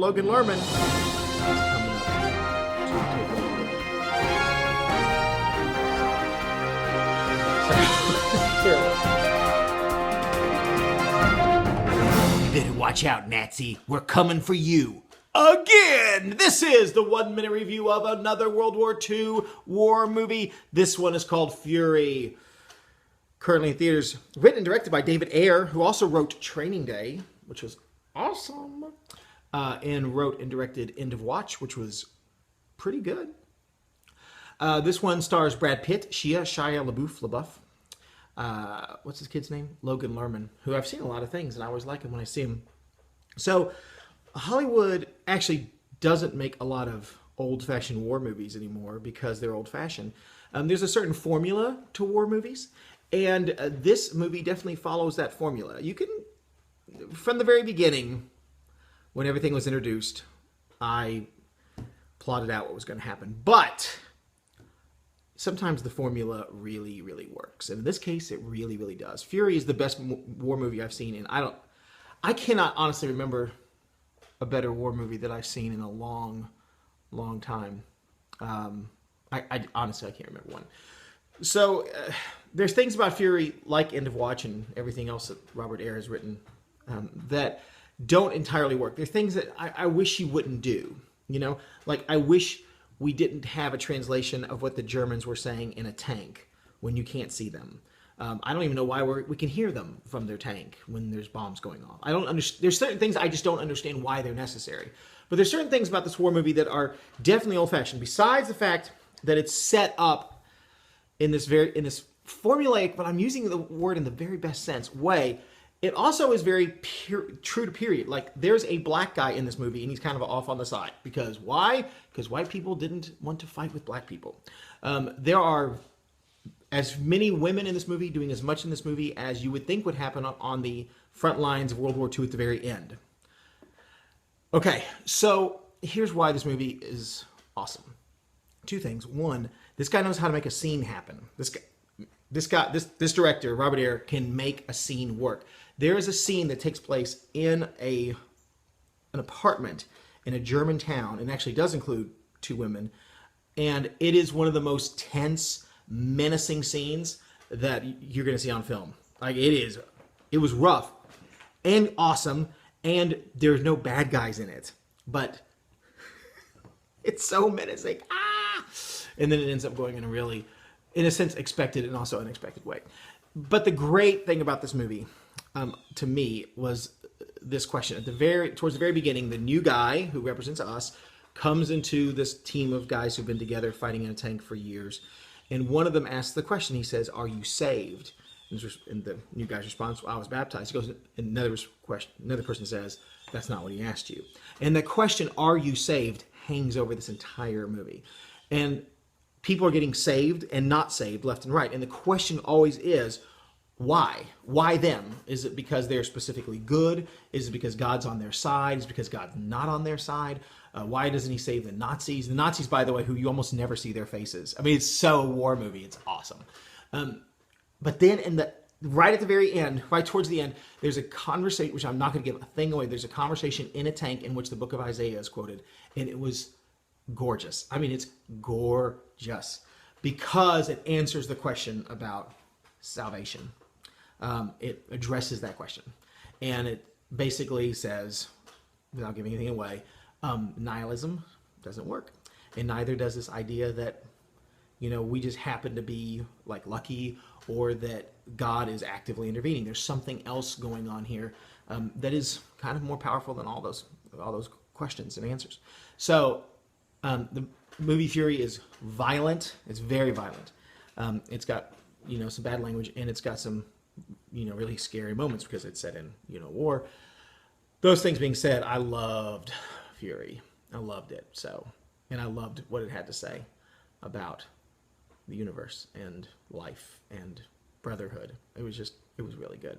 Logan Lerman is coming up to take over. You better watch out, Nazi. We're coming for you. Again! This is the 1 minute review of another World War II war movie. This one is called Fury. Currently in theaters. Written and directed by David Ayer, who also wrote Training Day, which was awesome. And wrote and directed End of Watch, which was pretty good. This one stars Brad Pitt, Shia LaBeouf. What's his kid's name? Logan Lerman, who I've seen a lot of things, and I always like him when I see him. So, Hollywood actually doesn't make a lot of old-fashioned war movies anymore because they're old-fashioned. There's a certain formula to war movies, and this movie definitely follows that formula. You can, from the very beginning, when everything was introduced, I plotted out what was going to happen. But sometimes the formula really, really works. And in this case, it really, really does. Fury is the best war movie I've seen. And I cannot honestly remember a better war movie that I've seen in a long, long time. Honestly, I can't remember one. So there's things about Fury, like End of Watch and everything else that Robert Ayer has written, that don't entirely work. There are things that I wish he wouldn't do. You know, like I wish we didn't have a translation of what the Germans were saying in a tank when you can't see them. I don't even know why we can hear them from their tank when there's bombs going off. I don't understand. There's certain things I just don't understand why they're necessary. But there's certain things about this war movie that are definitely old-fashioned. Besides the fact that it's set up in this formulaic, but I'm using the word in the very best sense way. It also is very true to period. Like, there's a black guy in this movie, and he's kind of off on the side. Because why? Because white people didn't want to fight with black people. There are as many women in this movie doing as much in this movie as you would think would happen on the front lines of World War II at the very end. Okay, so here's why this movie is awesome. Two things. One, this guy knows how to make a scene happen. This director, Robert Ayer, can make a scene work. There is a scene that takes place in an apartment in a German town, and actually does include two women, and it is one of the most tense, menacing scenes that you're going to see on film. Like, it was rough and awesome, and there's no bad guys in it, but it's so menacing. And then it ends up going in a really, in a sense, expected and also unexpected way. But the great thing about this movie, to me, was this question. Towards the very beginning, the new guy who represents us comes into this team of guys who've been together fighting in a tank for years. And one of them asks the question. He says, "Are you saved?" And the new guy's response, "I was baptized." He goes, and another person says, "That's not what he asked you." And the question, "Are you saved?" hangs over this entire movie. And people are getting saved and not saved left and right. And the question always is, why? Why them? Is it because they're specifically good? Is it because God's on their side? Is it because God's not on their side? Why doesn't he save the Nazis? The Nazis, by the way, who you almost never see their faces. I mean, it's so war movie. It's awesome. But then right at the very end, right towards the end, there's a conversation, which I'm not going to give a thing away. There's a conversation in a tank in which the book of Isaiah is quoted. And it was gorgeous. I mean, it's gorgeous because it answers the question about salvation. It addresses that question. And it basically says, without giving anything away, nihilism doesn't work. And neither does this idea that, we just happen to be like lucky, or that God is actively intervening. There's something else going on here that is kind of more powerful than all those questions and answers. So the movie Fury is violent. It's very violent. It's got, some bad language, and it's got some, really scary moments because it's set in, war. Those things being said, I loved Fury. I loved it. And I loved what it had to say about the universe and life and brotherhood. It was really good.